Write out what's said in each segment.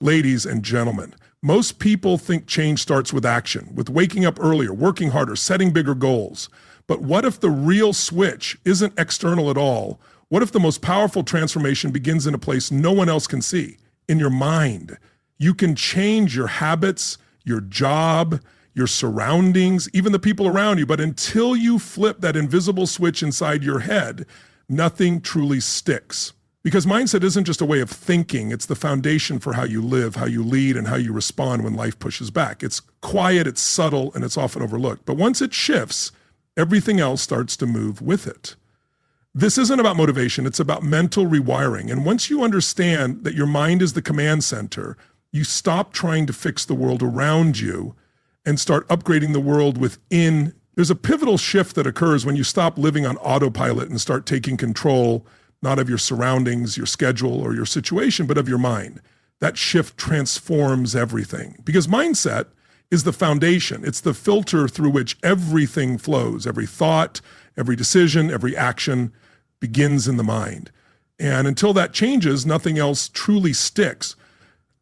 Ladies and gentlemen, most people think change starts with action, with waking up earlier, working harder, setting bigger goals. But what if the real switch isn't external at all? What if the most powerful transformation begins in a place no one else can see? In your mind. You can change your habits, your job, your surroundings, even the people around you. But until you flip that invisible switch inside your head, nothing truly sticks. Because mindset isn't just a way of thinking, it's the foundation for how you live, how you lead, and how you respond when life pushes back. It's quiet, it's subtle, and it's often overlooked. But once it shifts, everything else starts to move with it. This isn't about motivation, it's about mental rewiring. And once you understand that your mind is the command center, you stop trying to fix the world around you and start upgrading the world within. There's a pivotal shift that occurs when you stop living on autopilot and start taking control, not of your surroundings, your schedule, or your situation, but of your mind. That shift transforms everything. Because mindset is the foundation. It's the filter through which everything flows. Every thought, every decision, every action begins in the mind. And until that changes, nothing else truly sticks.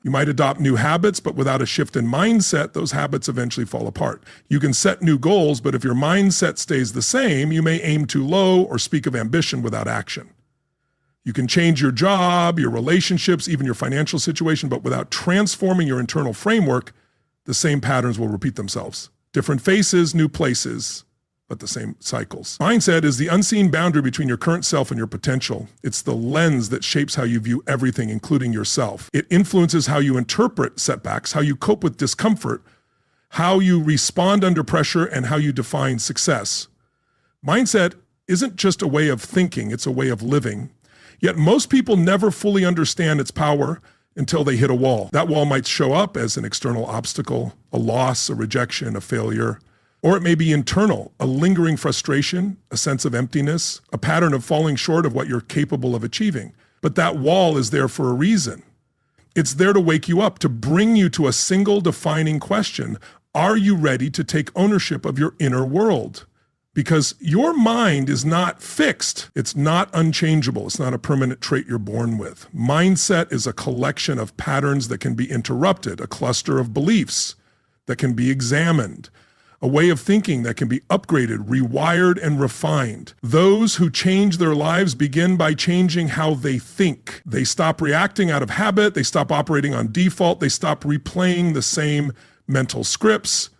You might adopt new habits, but without a shift in mindset, those habits eventually fall apart. You can set new goals, but if your mindset stays the same, you may aim too low or speak of ambition without action. You can change your job, your relationships, even your financial situation, but without transforming your internal framework, the same patterns will repeat themselves. Different faces, new places, but the same cycles. Mindset is the unseen boundary between your current self and your potential. It's the lens that shapes how you view everything, including yourself. It influences how you interpret setbacks, how you cope with discomfort, how you respond under pressure, and how you define success. Mindset isn't just a way of thinking, it's a way of living. Yet most people never fully understand its power until they hit a wall. That wall might show up as an external obstacle, a loss, a rejection, a failure. Or it may be internal, a lingering frustration, a sense of emptiness, a pattern of falling short of what you're capable of achieving. But that wall is there for a reason. It's there to wake you up, to bring you to a single defining question. Are you ready to take ownership of your inner world? Because your mind is not fixed. It's not unchangeable. It's not a permanent trait you're born with. Mindset is a collection of patterns that can be interrupted, a cluster of beliefs that can be examined, a way of thinking that can be upgraded, rewired, and refined. Those who change their lives begin by changing how they think. They stop reacting out of habit. They stop operating on default. They stop replaying the same mental scripts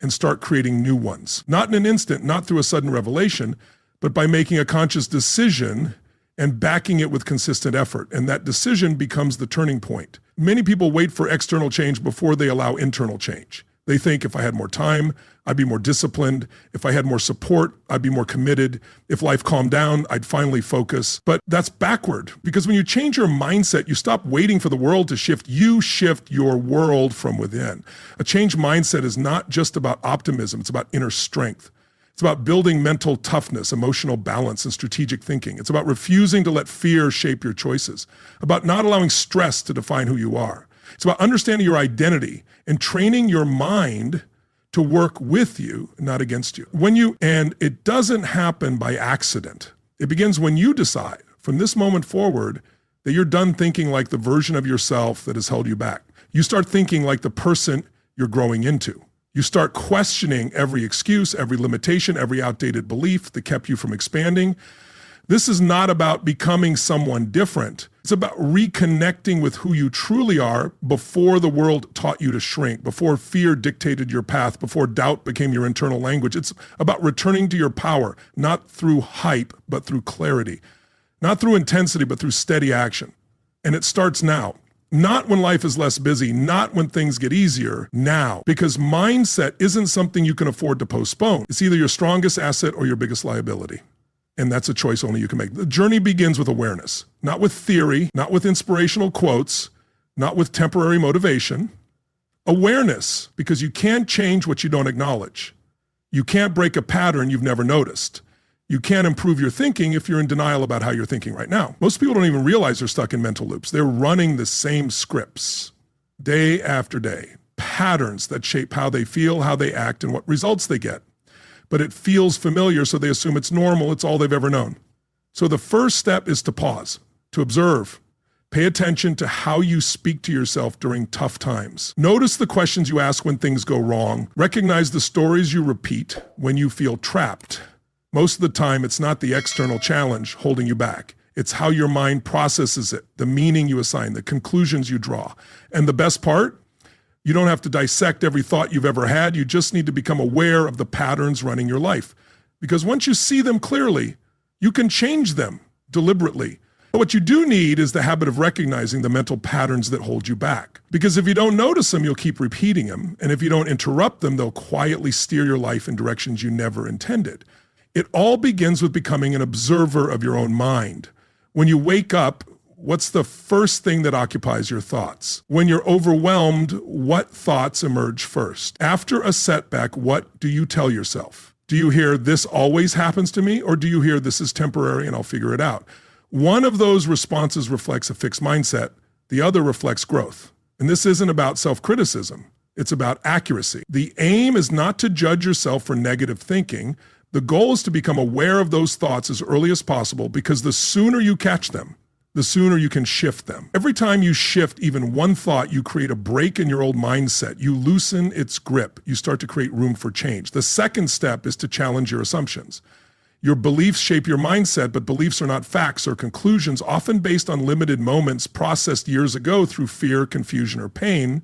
and start creating new ones. Not in an instant, not through a sudden revelation, but by making a conscious decision and backing it with consistent effort. And that decision becomes the turning point. Many people wait for external change before they allow internal change. They think if I had more time, I'd be more disciplined. If I had more support, I'd be more committed. If life calmed down, I'd finally focus. But that's backward, because when you change your mindset, you stop waiting for the world to shift. You shift your world from within. A changed mindset is not just about optimism. It's about inner strength. It's about building mental toughness, emotional balance, and strategic thinking. It's about refusing to let fear shape your choices, about not allowing stress to define who you are. It's about understanding your identity and training your mind to work with you, not against you. And it doesn't happen by accident. It begins when you decide from this moment forward that you're done thinking like the version of yourself that has held you back. You start thinking like the person you're growing into. You start questioning every excuse, every limitation, every outdated belief that kept you from expanding. This is not about becoming someone different. It's about reconnecting with who you truly are before the world taught you to shrink, before fear dictated your path, before doubt became your internal language. It's about returning to your power, not through hype, but through clarity, not through intensity, but through steady action. And it starts now. Not when life is less busy, not when things get easier, now. Because mindset isn't something you can afford to postpone. It's either your strongest asset or your biggest liability. And that's a choice only you can make. The journey begins with awareness, not with theory, not with inspirational quotes, not with temporary motivation. Awareness, because you can't change what you don't acknowledge. You can't break a pattern you've never noticed. You can't improve your thinking if you're in denial about how you're thinking right now. Most people don't even realize they're stuck in mental loops. They're running the same scripts day after day, patterns that shape how they feel, how they act, and what results they get. But it feels familiar, so they assume it's normal, it's all they've ever known. So the first step is to pause, to observe, Pay attention to how you speak to yourself during tough times. Notice the questions you ask when things go wrong. Recognize the stories you repeat when you feel trapped. Most of the time, it's not the external challenge holding you back. It's how your mind processes it, the meaning you assign, the conclusions you draw. And the best part, you don't have to dissect every thought you've ever had. You just need to become aware of the patterns running your life. Because once you see them clearly, you can change them deliberately. But what you do need is the habit of recognizing the mental patterns that hold you back. Because if you don't notice them, you'll keep repeating them. And if you don't interrupt them, they'll quietly steer your life in directions you never intended. It all begins with becoming an observer of your own mind. When you wake up, what's the first thing that occupies your thoughts? When you're overwhelmed, what thoughts emerge first? After a setback, what do you tell yourself? Do you hear, this always happens to me? Or do you hear, this is temporary and I'll figure it out? One of those responses reflects a fixed mindset. The other reflects growth. And this isn't about self-criticism. It's about accuracy. The aim is not to judge yourself for negative thinking. The goal is to become aware of those thoughts as early as possible, because the sooner you catch them, the sooner you can shift them. Every time you shift even one thought, you create a break in your old mindset. You loosen its grip. You start to create room for change. The second step is to challenge your assumptions. Your beliefs shape your mindset, but beliefs are not facts or conclusions, often based on limited moments processed years ago through fear, confusion, or pain.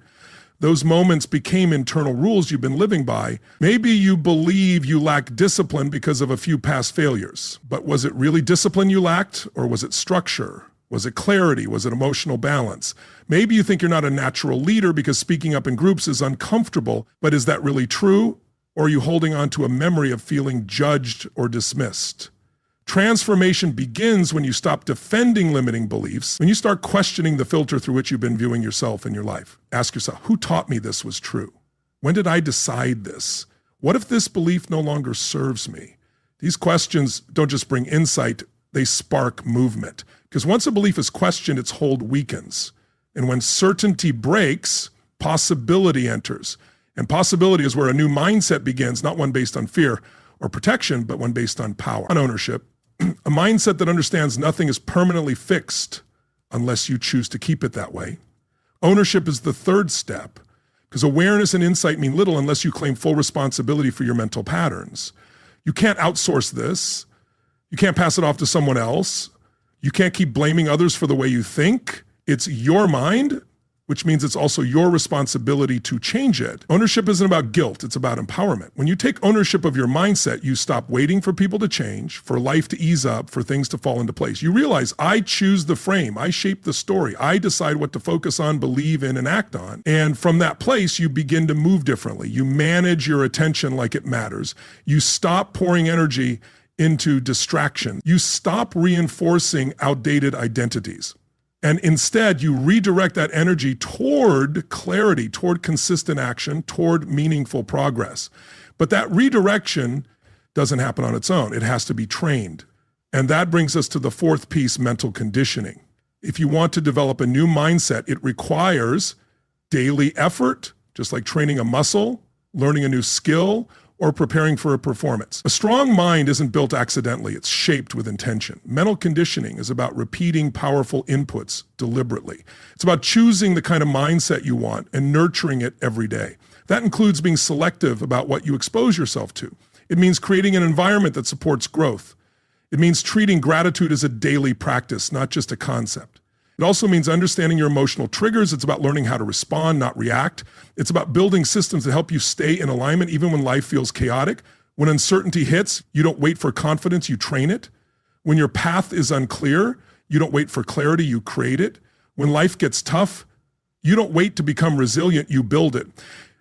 Those moments became internal rules you've been living by. Maybe you believe you lack discipline because of a few past failures, but was it really discipline you lacked, or was it structure? Was it clarity? Was it emotional balance? Maybe you think you're not a natural leader because speaking up in groups is uncomfortable, but is that really true? Or are you holding on to a memory of feeling judged or dismissed? Transformation begins when you stop defending limiting beliefs, when you start questioning the filter through which you've been viewing yourself and your life. Ask yourself, who taught me this was true? When did I decide this? What if this belief no longer serves me? These questions don't just bring insight, they spark movement. Because once a belief is questioned, its hold weakens. And when certainty breaks, possibility enters. And possibility is where a new mindset begins, not one based on fear or protection, but one based on power, on ownership. A mindset that understands nothing is permanently fixed unless you choose to keep it that way. Ownership is the third step, because awareness and insight mean little unless you claim full responsibility for your mental patterns. You can't outsource this. You can't pass it off to someone else. You can't keep blaming others for the way you think. It's your mind, which means it's also your responsibility to change it. Ownership isn't about guilt, it's about empowerment. When you take ownership of your mindset, you stop waiting for people to change, for life to ease up, for things to fall into place. You realize, I choose the frame, I shape the story, I decide what to focus on, believe in, and act on. And from that place, you begin to move differently. You manage your attention like it matters. You stop pouring energy into distraction. You stop reinforcing outdated identities. And instead, you redirect that energy toward clarity, toward consistent action, toward meaningful progress. But that redirection doesn't happen on its own. It has to be trained. And that brings us to the fourth piece, mental conditioning. If you want to develop a new mindset, it requires daily effort, just like training a muscle, learning a new skill, or preparing for a performance. A strong mind isn't built accidentally, it's shaped with intention. Mental conditioning is about repeating powerful inputs deliberately. It's about choosing the kind of mindset you want and nurturing it every day. That includes being selective about what you expose yourself to. It means creating an environment that supports growth. It means treating gratitude as a daily practice, not just a concept. It also means understanding your emotional triggers. It's about learning how to respond, not react. It's about building systems that help you stay in alignment even when life feels chaotic. When uncertainty hits, you don't wait for confidence, you train it. When your path is unclear, you don't wait for clarity, you create it. When life gets tough, you don't wait to become resilient, you build it.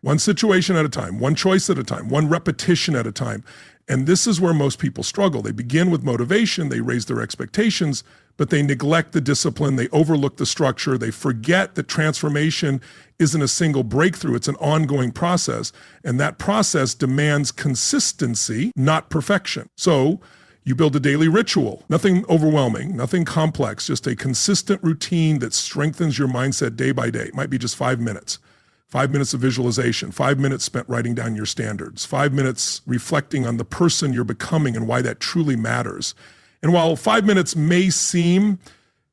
One situation at a time, one choice at a time, one repetition at a time. And this is where most people struggle. They begin with motivation, they raise their expectations, but they neglect the discipline, they overlook the structure, they forget that transformation isn't a single breakthrough, it's an ongoing process. And that process demands consistency, not perfection. So you build a daily ritual, nothing overwhelming, nothing complex, just a consistent routine that strengthens your mindset day by day. It might be just 5 minutes. 5 minutes of visualization, 5 minutes spent writing down your standards, 5 minutes reflecting on the person you're becoming and why that truly matters. And while 5 minutes may seem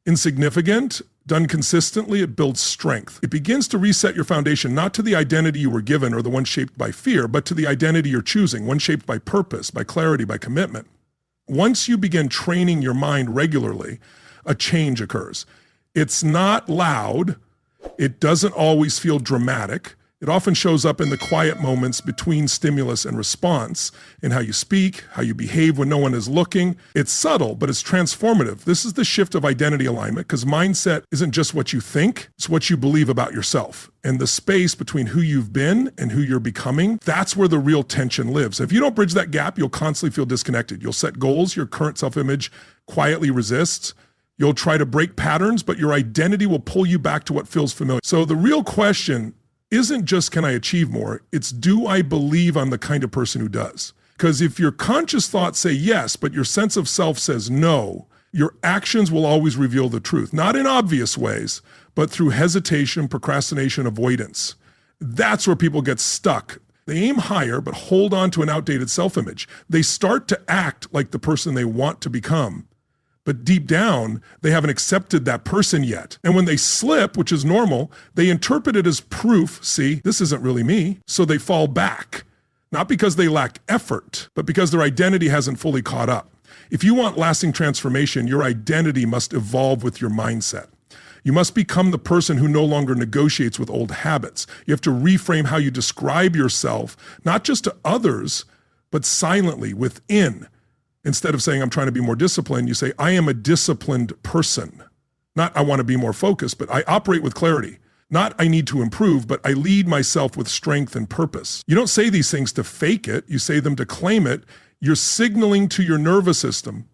insignificant, Done consistently, it builds strength. It begins to reset your foundation, not to the identity you were given or the one shaped by fear, but to the identity you're choosing, one shaped by purpose, by clarity, by commitment. Once you begin training your mind regularly, a change occurs. It's not loud. It doesn't always feel dramatic. It often shows up in the quiet moments between stimulus and response, in how you speak, how you behave when no one is looking. It's subtle, but it's transformative. This is the shift of identity alignment, because mindset isn't just what you think, it's what you believe about yourself. And the space between who you've been and who you're becoming, that's where the real tension lives. If you don't bridge that gap, you'll constantly feel disconnected. You'll set goals your current self-image quietly resists. You'll try to break patterns, but your identity will pull you back to what feels familiar. So the real question isn't just, can I achieve more? It's, do I believe I'm the kind of person who does? Because if your conscious thoughts say yes, but your sense of self says no, your actions will always reveal the truth. Not in obvious ways, but through hesitation, procrastination, avoidance. That's where people get stuck. They aim higher, but hold on to an outdated self-image. They start to act like the person they want to become. But deep down, they haven't accepted that person yet. And when they slip, which is normal, they interpret it as proof, see, this isn't really me. So they fall back, not because they lack effort, but because their identity hasn't fully caught up. If you want lasting transformation, your identity must evolve with your mindset. You must become the person who no longer negotiates with old habits. You have to reframe how you describe yourself, not just to others, but silently within. Instead of saying, I'm trying to be more disciplined, you say, I am a disciplined person. Not, I want to be more focused, but I operate with clarity. Not, I need to improve, but I lead myself with strength and purpose. You don't say these things to fake it. You say them to claim it. You're signaling to your nervous system,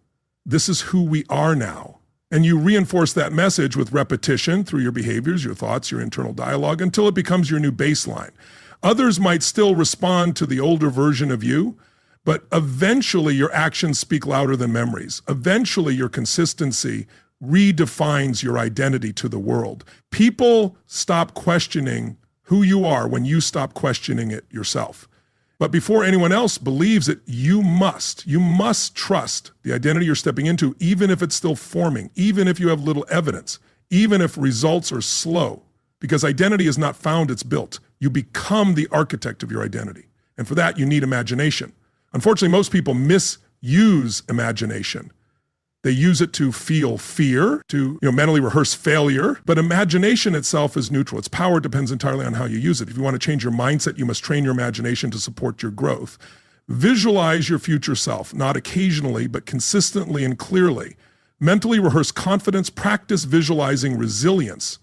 this is who we are now. And you reinforce that message with repetition through your behaviors, your thoughts, your internal dialogue, until it becomes your new baseline. Others might still respond to the older version of you, but eventually your actions speak louder than memories. Eventually your consistency redefines your identity to the world. People stop questioning who you are when you stop questioning it yourself. But before anyone else believes it, you must trust the identity you're stepping into, even if it's still forming, even if you have little evidence, even if results are slow, because identity is not found, it's built. You become the architect of your identity. And for that, you need imagination. Unfortunately, most people misuse imagination. They use it to feel fear, to mentally rehearse failure. But imagination itself is neutral. Its power depends entirely on how you use it. If you want to change your mindset, you must train your imagination to support your growth. Visualize your future self, not occasionally, but consistently and clearly. Mentally rehearse confidence, practice visualizing resilience.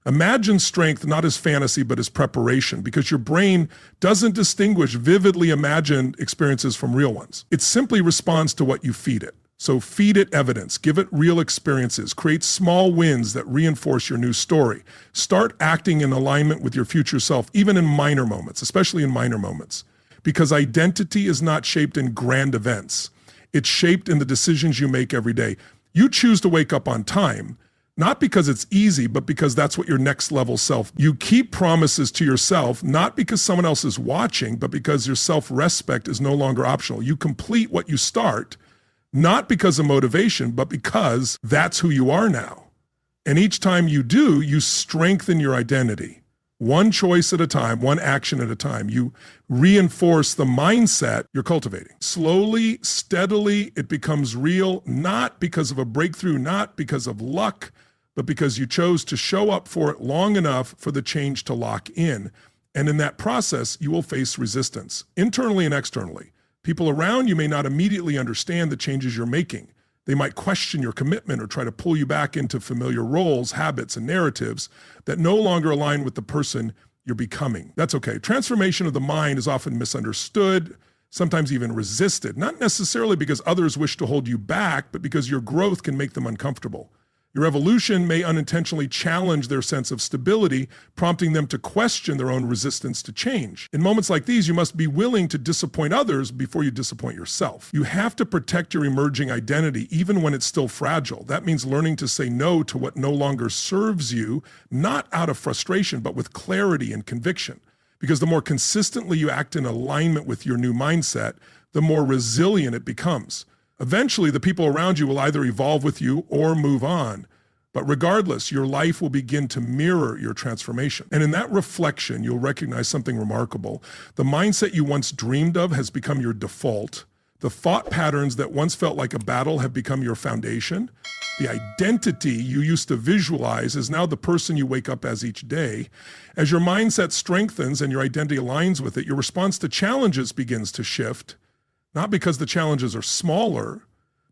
Imagine strength not as fantasy, but as preparation, because your brain doesn't distinguish vividly imagined experiences from real ones. It simply responds to what you feed it. So feed it evidence, give it real experiences, create small wins that reinforce your new story. Start acting in alignment with your future self, even in minor moments, especially in minor moments, because identity is not shaped in grand events. It's shaped in the decisions you make every day. You choose to wake up on time, not because it's easy, but because that's what your next level self. You keep promises to yourself, not because someone else is watching, but because your self-respect is no longer optional. You complete what you start, not because of motivation, but because that's who you are now. And each time you do, you strengthen your identity. One choice at a time, one action at a time. You reinforce the mindset you're cultivating. Slowly, steadily, it becomes real, not because of a breakthrough, not because of luck, but because you chose to show up for it long enough for the change to lock in. And in that process, you will face resistance, internally and externally. People around you may not immediately understand the changes you're making. They might question your commitment or try to pull you back into familiar roles, habits, and narratives that no longer align with the person you're becoming. That's okay. Transformation of the mind is often misunderstood, sometimes even resisted, not necessarily because others wish to hold you back, but because your growth can make them uncomfortable. Your evolution may unintentionally challenge their sense of stability, prompting them to question their own resistance to change. In moments like these, you must be willing to disappoint others before you disappoint yourself. You have to protect your emerging identity, even when it's still fragile. That means learning to say no to what no longer serves you, not out of frustration, but with clarity and conviction. Because the more consistently you act in alignment with your new mindset, the more resilient it becomes. Eventually, the people around you will either evolve with you or move on. But regardless, your life will begin to mirror your transformation. And in that reflection, you'll recognize something remarkable. The mindset you once dreamed of has become your default. The thought patterns that once felt like a battle have become your foundation. The identity you used to visualize is now the person you wake up as each day. As your mindset strengthens and your identity aligns with it, your response to challenges begins to shift, not because the challenges are smaller,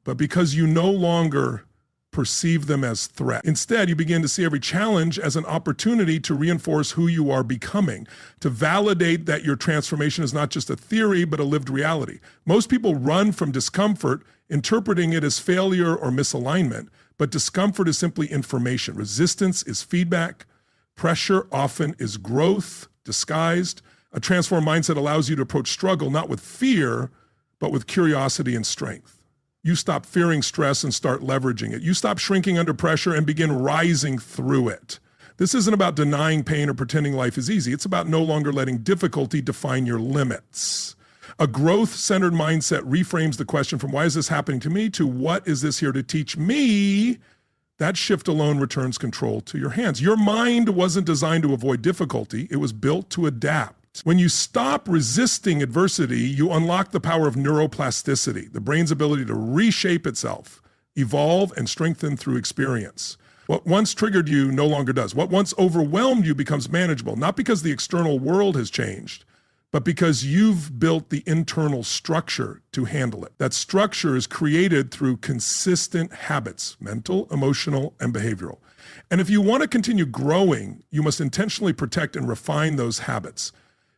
but because you no longer perceive them as threat. Instead, you begin to see every challenge as an opportunity to reinforce who you are becoming, to validate that your transformation is not just a theory, but a lived reality. Most people run from discomfort, interpreting it as failure or misalignment, but discomfort is simply information. Resistance is feedback. Pressure often is growth disguised. A transformed mindset allows you to approach struggle not with fear, but with curiosity and strength. You stop fearing stress and start leveraging it. You stop shrinking under pressure and begin rising through it. This isn't about denying pain or pretending life is easy. It's about no longer letting difficulty define your limits. A growth-centered mindset reframes the question from why is this happening to me to what is this here to teach me? That shift alone returns control to your hands. Your mind wasn't designed to avoid difficulty. It was built to adapt. When you stop resisting adversity, you unlock the power of neuroplasticity, the brain's ability to reshape itself, evolve, and strengthen through experience. What once triggered you no longer does. What once overwhelmed you becomes manageable, not because the external world has changed, but because you've built the internal structure to handle it. That structure is created through consistent habits, mental, emotional, and behavioral. And if you want to continue growing, you must intentionally protect and refine those habits.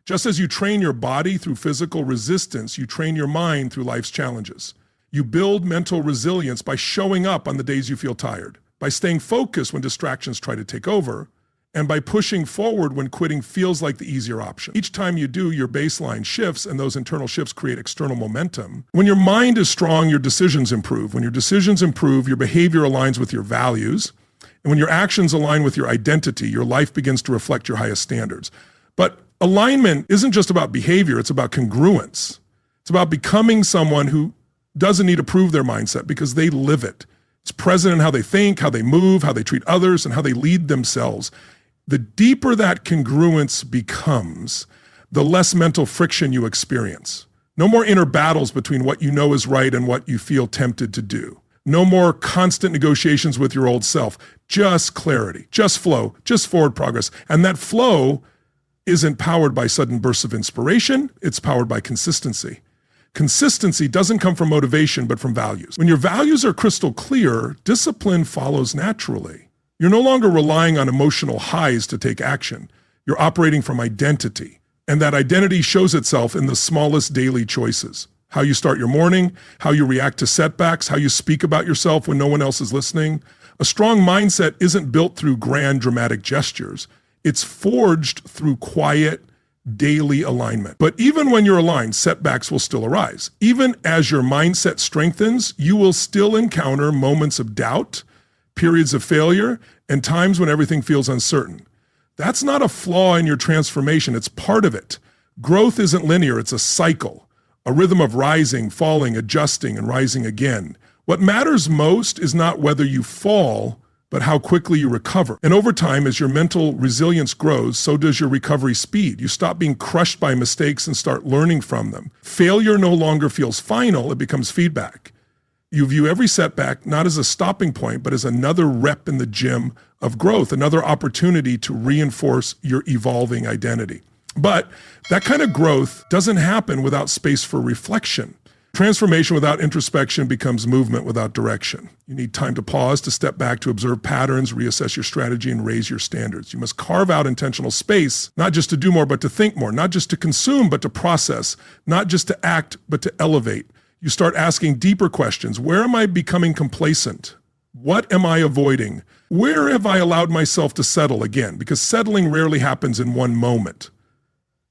Just as you train your body through physical resistance, you train your mind through life's challenges. You build mental resilience by showing up on the days you feel tired, by staying focused when distractions try to take over, and by pushing forward when quitting feels like the easier option. Each time you do, your baseline shifts, and those internal shifts create external momentum. When your mind is strong, your decisions improve. When your decisions improve, your behavior aligns with your values. And when your actions align with your identity, your life begins to reflect your highest standards. But alignment isn't just about behavior, it's about congruence. It's about becoming someone who doesn't need to prove their mindset because they live it. It's present in how they think, how they move, how they treat others, and how they lead themselves. The deeper that congruence becomes, the less mental friction you experience. No more inner battles between what you know is right and what you feel tempted to do. No more constant negotiations with your old self. Just clarity, just flow, just forward progress. And that flow isn't powered by sudden bursts of inspiration, it's powered by consistency. Consistency doesn't come from motivation, but from values. When your values are crystal clear, discipline follows naturally. You're no longer relying on emotional highs to take action. You're operating from identity. And that identity shows itself in the smallest daily choices. How you start your morning, how you react to setbacks, how you speak about yourself when no one else is listening. A strong mindset isn't built through grand dramatic gestures. It's forged through quiet, daily alignment. But even when you're aligned, setbacks will still arise. Even as your mindset strengthens, you will still encounter moments of doubt, periods of failure, and times when everything feels uncertain. That's not a flaw in your transformation, it's part of it. Growth isn't linear, it's a cycle, a rhythm of rising, falling, adjusting, and rising again. What matters most is not whether you fall, but how quickly you recover. And over time, as your mental resilience grows, so does your recovery speed. You stop being crushed by mistakes and start learning from them. Failure no longer feels final, it becomes feedback. You view every setback not as a stopping point, but as another rep in the gym of growth, another opportunity to reinforce your evolving identity. But that kind of growth doesn't happen without space for reflection. Transformation without introspection becomes movement without direction. You need time to pause, to step back, to observe patterns, reassess your strategy, and raise your standards. You must carve out intentional space, not just to do more, but to think more, not just to consume, but to process, not just to act, but to elevate. You start asking deeper questions. Where am I becoming complacent? What am I avoiding? Where have I allowed myself to settle again? Because settling rarely happens in one moment.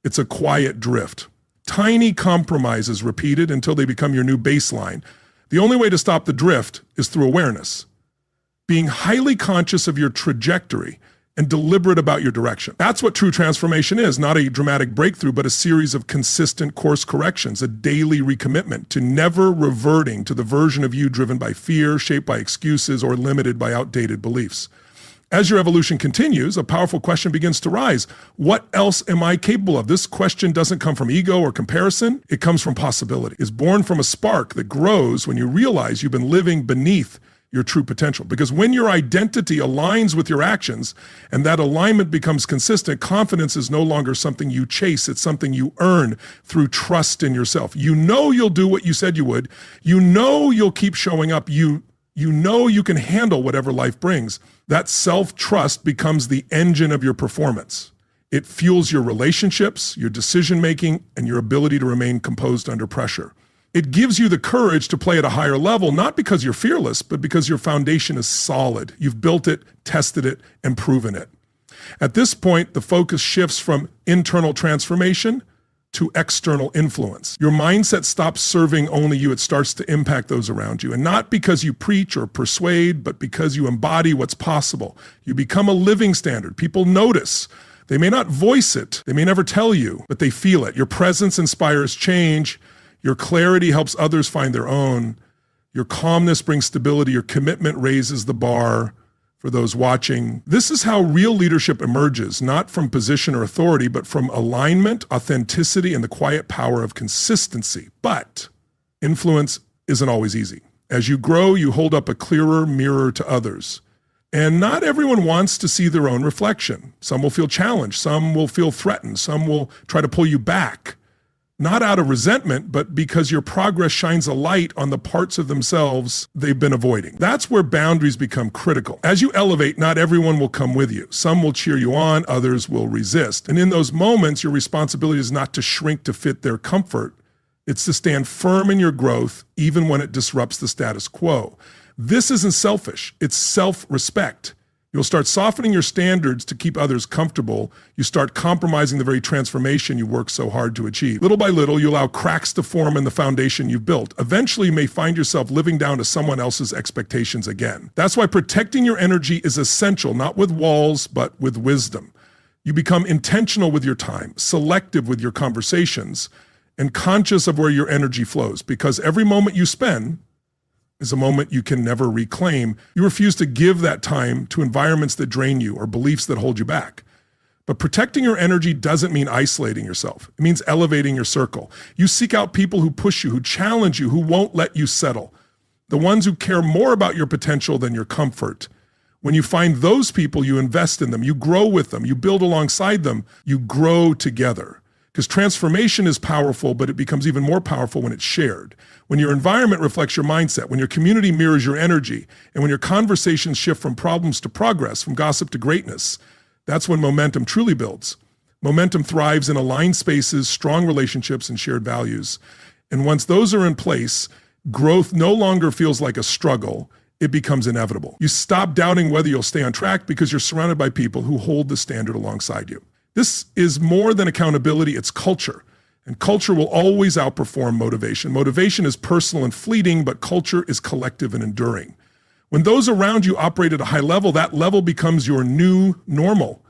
It's a quiet drift. Tiny compromises repeated until they become your new baseline. The only way to stop the drift is through awareness. Being highly conscious of your trajectory, and deliberate about your direction. That's what true transformation is, not a dramatic breakthrough, but a series of consistent course corrections, a daily recommitment to never reverting to the version of you driven by fear, shaped by excuses, or limited by outdated beliefs. As your evolution continues, a powerful question begins to rise. What else am I capable of? This question doesn't come from ego or comparison. It comes from possibility. It's born from a spark that grows when you realize you've been living beneath your true potential. Because when your identity aligns with your actions and that alignment becomes consistent, confidence is no longer something you chase. It's something you earn through trust in yourself. You know you'll do what you said you would. You know you'll keep showing up. You know you can handle whatever life brings. That self-trust becomes the engine of your performance. It fuels your relationships, your decision-making, and your ability to remain composed under pressure. It gives you the courage to play at a higher level, not because you're fearless, but because your foundation is solid. You've built it, tested it, and proven it. At this point, the focus shifts from internal transformation to external influence. Your mindset stops serving only you. It starts to impact those around you. And not because you preach or persuade, but because you embody what's possible. You become a living standard. People notice. They may not voice it. They may never tell you, but they feel it. Your presence inspires change. Your clarity helps others find their own. Your calmness brings stability. Your commitment raises the bar for those watching. This is how real leadership emerges, not from position or authority, but from alignment, authenticity, and the quiet power of consistency. But influence isn't always easy. As you grow, you hold up a clearer mirror to others. And not everyone wants to see their own reflection. Some will feel challenged. Some will feel threatened. Some will try to pull you back. Not out of resentment, but because your progress shines a light on the parts of themselves they've been avoiding. That's where boundaries become critical. As you elevate, not everyone will come with you. Some will cheer you on, others will resist. And in those moments, your responsibility is not to shrink to fit their comfort. It's to stand firm in your growth, even when it disrupts the status quo. This isn't selfish, it's self-respect. You'll start softening your standards to keep others comfortable. You start compromising the very transformation you work so hard to achieve. Little by little, you allow cracks to form in the foundation you've built. Eventually, you may find yourself living down to someone else's expectations again. That's why protecting your energy is essential, not with walls, but with wisdom. You become intentional with your time, selective with your conversations, and conscious of where your energy flows, because every moment you spend is a moment you can never reclaim. You refuse to give that time to environments that drain you or beliefs that hold you back. But protecting your energy doesn't mean isolating yourself. It means elevating your circle. You seek out people who push you, who challenge you, who won't let you settle. The ones who care more about your potential than your comfort. When you find those people, you invest in them, you grow with them, you build alongside them, you grow together. Because transformation is powerful, but it becomes even more powerful when it's shared. When your environment reflects your mindset, when your community mirrors your energy, and when your conversations shift from problems to progress, from gossip to greatness, that's when momentum truly builds. Momentum thrives in aligned spaces, strong relationships, and shared values. And once those are in place, growth no longer feels like a struggle. It becomes inevitable. You stop doubting whether you'll stay on track because you're surrounded by people who hold the standard alongside you. This is more than accountability, it's culture. And culture will always outperform motivation. Motivation is personal and fleeting, but culture is collective and enduring. When those around you operate at a high level, that level becomes your new normal.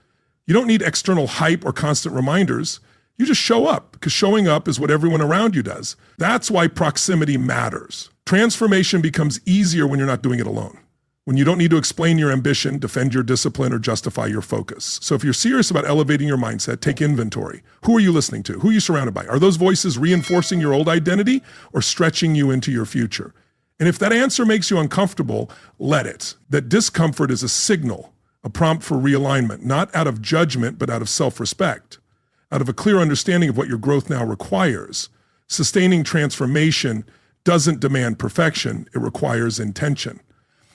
You don't need external hype or constant reminders. You just show up, because showing up is what everyone around you does. That's why proximity matters. Transformation becomes easier when you're not doing it alone. When you don't need to explain your ambition, defend your discipline, or justify your focus. So if you're serious about elevating your mindset, take inventory. Who are you listening to? Who are you surrounded by? Are those voices reinforcing your old identity or stretching you into your future? And if that answer makes you uncomfortable, let it. That discomfort is a signal, a prompt for realignment, not out of judgment, but out of self-respect, out of a clear understanding of what your growth now requires. Sustaining transformation doesn't demand perfection, it requires intention.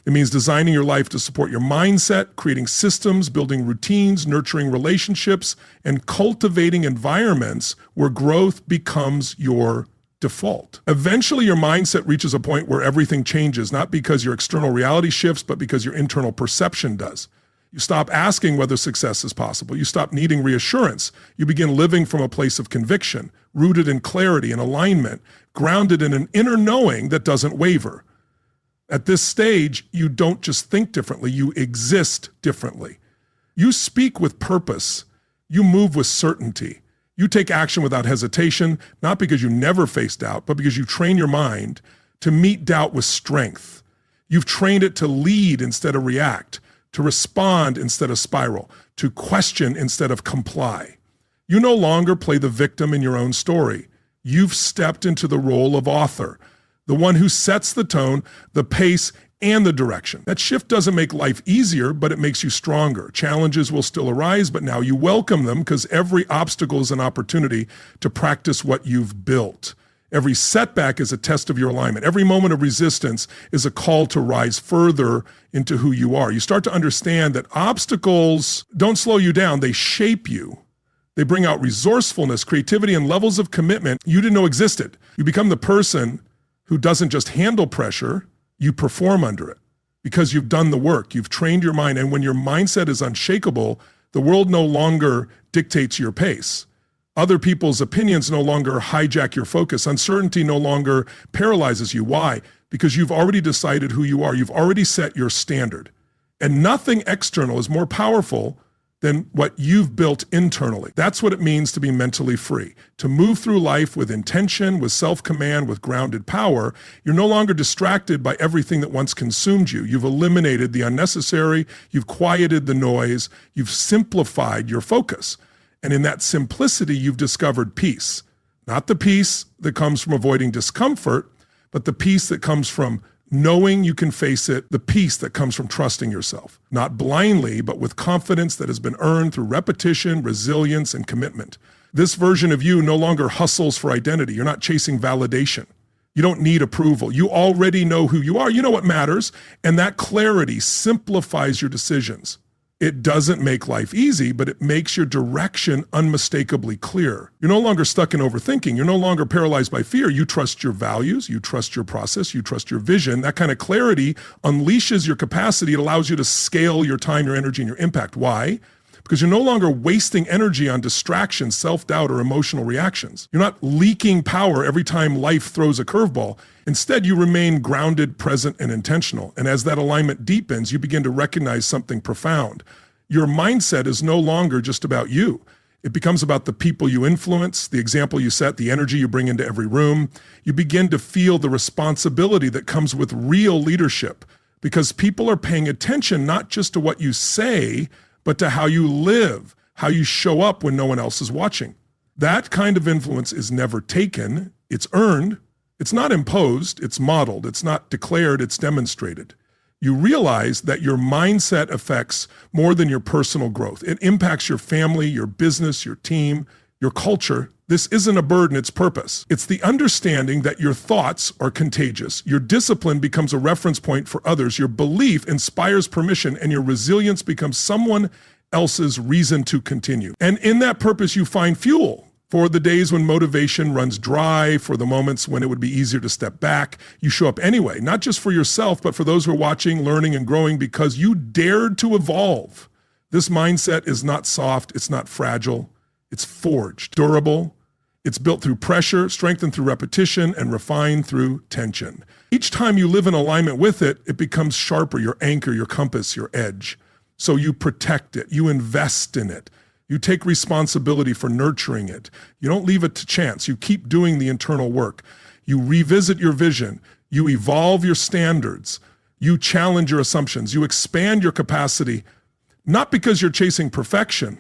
It means designing your life to support your mindset, creating systems, building routines, nurturing relationships, and cultivating environments where growth becomes your default. Eventually, your mindset reaches a point where everything changes, not because your external reality shifts, but because your internal perception does. You stop asking whether success is possible. You stop needing reassurance. You begin living from a place of conviction, rooted in clarity and alignment, grounded in an inner knowing that doesn't waver. At this stage, you don't just think differently, you exist differently. You speak with purpose. You move with certainty. You take action without hesitation, not because you never face doubt, but because you train your mind to meet doubt with strength. You've trained it to lead instead of react, to respond instead of spiral, to question instead of comply. You no longer play the victim in your own story. You've stepped into the role of author, the one who sets the tone, the pace, and the direction. That shift doesn't make life easier, but it makes you stronger. Challenges will still arise, but now you welcome them because every obstacle is an opportunity to practice what you've built. Every setback is a test of your alignment. Every moment of resistance is a call to rise further into who you are. You start to understand that obstacles don't slow you down, they shape you. They bring out resourcefulness, creativity, and levels of commitment you didn't know existed. You become the person who doesn't just handle pressure, you perform under it because you've done the work, you've trained your mind. And when your mindset is unshakable, the world no longer dictates your pace. Other people's opinions no longer hijack your focus. Uncertainty no longer paralyzes you. Why? Because you've already decided who you are. You've already set your standard. And nothing external is more powerful than what you've built internally. That's what it means to be mentally free, to move through life with intention, with self-command, with grounded power. You're no longer distracted by everything that once consumed you. You've eliminated the unnecessary, you've quieted the noise, you've simplified your focus. And in that simplicity, you've discovered peace. Not the peace that comes from avoiding discomfort, but the peace that comes from knowing you can face it, the peace that comes from trusting yourself, not blindly, but with confidence that has been earned through repetition, resilience, and commitment. This version of you no longer hustles for identity. You're not chasing validation. You don't need approval. You already know who you are. You know what matters. And that clarity simplifies your decisions. It doesn't make life easy, but it makes your direction unmistakably clear. You're no longer stuck in overthinking. You're no longer paralyzed by fear. You trust your values. You trust your process. You trust your vision. That kind of clarity unleashes your capacity. It allows you to scale your time, your energy, and your impact. Why? Because you're no longer wasting energy on distractions, self-doubt, or emotional reactions. You're not leaking power every time life throws a curveball. Instead, you remain grounded, present, and intentional. And as that alignment deepens, you begin to recognize something profound. Your mindset is no longer just about you. It becomes about the people you influence, the example you set, the energy you bring into every room. You begin to feel the responsibility that comes with real leadership because people are paying attention not just to what you say, but to how you live, how you show up when no one else is watching. That kind of influence is never taken, it's earned, it's not imposed, it's modeled, it's not declared, it's demonstrated. You realize that your mindset affects more than your personal growth. It impacts your family, your business, your team, your culture. This isn't a burden, it's purpose. It's the understanding that your thoughts are contagious. Your discipline becomes a reference point for others. Your belief inspires permission, and your resilience becomes someone else's reason to continue. And in that purpose, you find fuel for the days when motivation runs dry, for the moments when it would be easier to step back. You show up anyway, not just for yourself, but for those who are watching, learning, and growing because you dared to evolve. This mindset is not soft, it's not fragile, it's forged, durable. It's built through pressure, strengthened through repetition, and refined through tension. Each time you live in alignment with it, it becomes sharper, your anchor, your compass, your edge. So you protect it, you invest in it, you take responsibility for nurturing it. You don't leave it to chance, you keep doing the internal work. You revisit your vision, you evolve your standards, you challenge your assumptions, you expand your capacity, not because you're chasing perfection,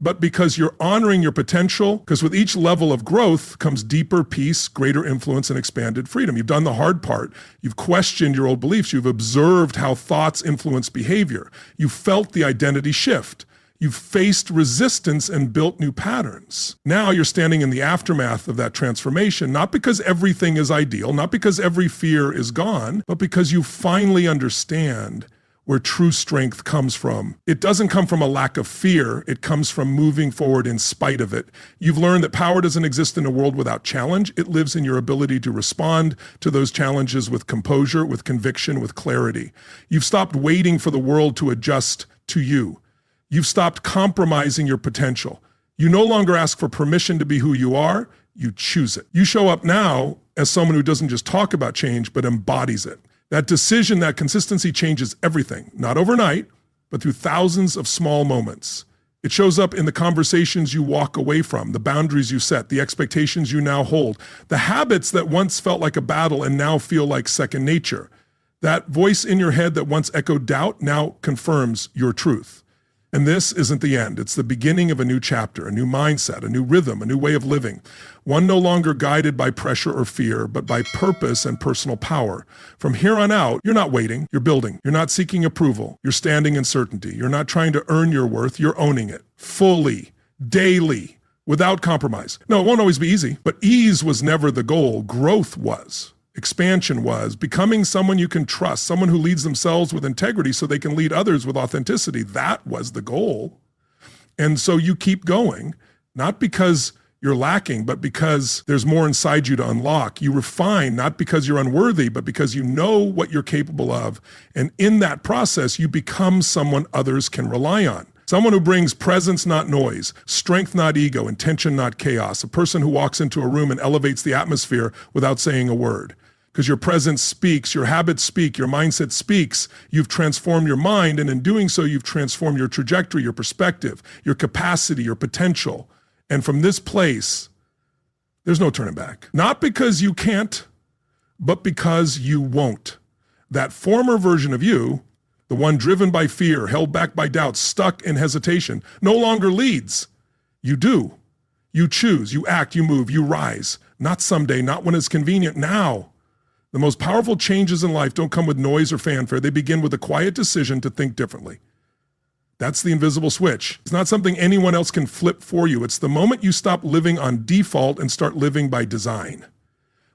but because you're honoring your potential, because with each level of growth comes deeper peace, greater influence, and expanded freedom. You've done the hard part. You've questioned your old beliefs. You've observed how thoughts influence behavior. You've felt the identity shift. You've faced resistance and built new patterns. Now you're standing in the aftermath of that transformation, not because everything is ideal, not because every fear is gone, but because you finally understand where true strength comes from. It doesn't come from a lack of fear. It comes from moving forward in spite of it. You've learned that power doesn't exist in a world without challenge. It lives in your ability to respond to those challenges with composure, with conviction, with clarity. You've stopped waiting for the world to adjust to you. You've stopped compromising your potential. You no longer ask for permission to be who you are. You choose it. You show up now as someone who doesn't just talk about change, but embodies it. That decision, that consistency changes everything, not overnight, but through thousands of small moments. It shows up in the conversations you walk away from, the boundaries you set, the expectations you now hold, the habits that once felt like a battle and now feel like second nature. That voice in your head that once echoed doubt now confirms your truth. And this isn't the end. It's the beginning of a new chapter, a new mindset, a new rhythm, a new way of living. One no longer guided by pressure or fear, but by purpose and personal power. From here on out, you're not waiting, you're building. You're not seeking approval, you're standing in certainty. You're not trying to earn your worth, you're owning it. Fully, daily, without compromise. No, it won't always be easy, but ease was never the goal. Growth was. Expansion was. Becoming someone you can trust, someone who leads themselves with integrity so they can lead others with authenticity. That was the goal. And so you keep going, not because you're lacking, but because there's more inside you to unlock. You refine, not because you're unworthy, but because you know what you're capable of. And in that process, you become someone others can rely on. Someone who brings presence, not noise, strength, not ego, intention, not chaos. A person who walks into a room and elevates the atmosphere without saying a word. Because your presence speaks, your habits speak, your mindset speaks. You've transformed your mind, and in doing so, you've transformed your trajectory, your perspective, your capacity, your potential. And from this place, there's no turning back. Not because you can't, but because you won't. That former version of you, the one driven by fear, held back by doubt, stuck in hesitation, no longer leads. You do. You choose, you act, you move, you rise. Not someday, not when it's convenient, now. The most powerful changes in life don't come with noise or fanfare. They begin with a quiet decision to think differently. That's the invisible switch. It's not something anyone else can flip for you. It's the moment you stop living on default and start living by design.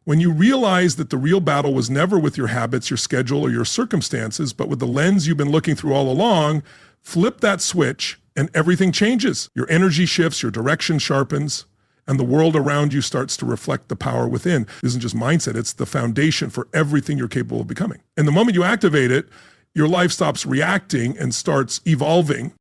When you realize that the real battle was never with your habits, your schedule, or your circumstances, but with the lens you've been looking through all along, flip that switch and everything changes. Your energy shifts, your direction sharpens, and the world around you starts to reflect the power within. It isn't just mindset, it's the foundation for everything you're capable of becoming. And the moment you activate it, your life stops reacting and starts evolving.